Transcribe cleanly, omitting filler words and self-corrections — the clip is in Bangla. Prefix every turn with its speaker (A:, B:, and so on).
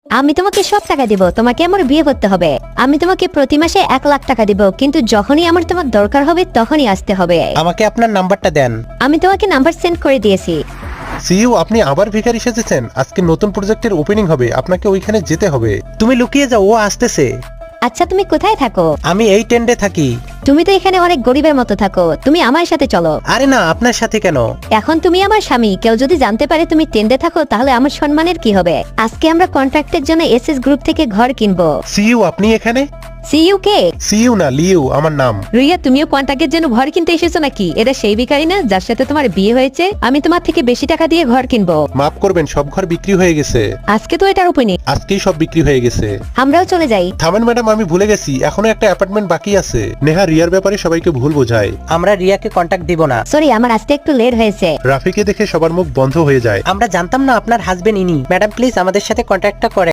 A: আমি তোমাকে সব টাকা দিব, তোমাকে আমার বিয়ে করতে হবে। আমি তোমাকে প্রতি মাসে 1 লাখ টাকা দিব, কিন্তু যখনই আমার তোমার দরকার হবে তখনই আসতে হবে।
B: আমাকে আপনার নাম্বারটা দেন।
A: আমি তোমাকে নাম্বার সেন্ড করে দিয়েছি।
C: সিইও, আপনি আবার ভিখারি সেজেছেন। আজকে নতুন প্রজেক্টের ওপেনিং হবে, আপনাকে ওইখানে যেতে হবে।
B: তুমি লুকিয়ে যাও, ও আসতেছে।
A: আচ্ছা তুমি কোথায় থাকো?
B: আমি এই টেন্ডে থাকি।
A: তুমি তো এখানে অনেক গরিবের মতো থাকো, তুমি আমার সাথে চলো।
B: আরে না, আপনার সাথে কেন?
A: এখন তুমি আমার স্বামী, কেউ যদি জানতে পারে তুমি টেন্ডে থাকো তাহলে আমার সম্মানের কি হবে? আজকে আমরা কন্ট্রাক্টের জন্য এসএস গ্রুপ থেকে ঘর কিনবো।
C: সিইও, আপনি এখানে?
A: সিইউ কে?
C: সিইও না, লিও আমার নাম।
A: রিয়া, তুমিও কন্ট্রাক্টের জন্য ঘর কিনতে এসেছো নাকি? এটা সেই ভিখারি না যার সাথে তোমার বিয়ে হয়েছে? আমি তোমার থেকে বেশি টাকা দিয়ে ঘর কিনবো।
C: মাফ করবেন, সব ঘর বিক্রি হয়ে গেছে।
A: আজকে তো এটার ওপেনিং,
C: আজকেই সব বিক্রি হয়ে গেছে।
A: আমরাও চলে যাই।
C: থামেন ম্যাডাম, আমি ভুলে গেছি, এখনো একটা অ্যাপার্টমেন্ট বাকি আছে। নেহা রিয়ার ব্যাপারে সবাইকে ভুল বোঝায়।
B: আমরা রিয়াকে কন্টাক্ট দিব না।
A: সরি, আমার আসতে একটু লেট হয়েছে।
C: রাফিকে দেখে সবার মুখ বন্ধ হয়ে যায়।
B: আমরা জানতাম না আপনার হাজবেন্ড ইনি। ম্যাডাম প্লিজ আমাদের সাথে কন্ট্যাক্টটা করেন।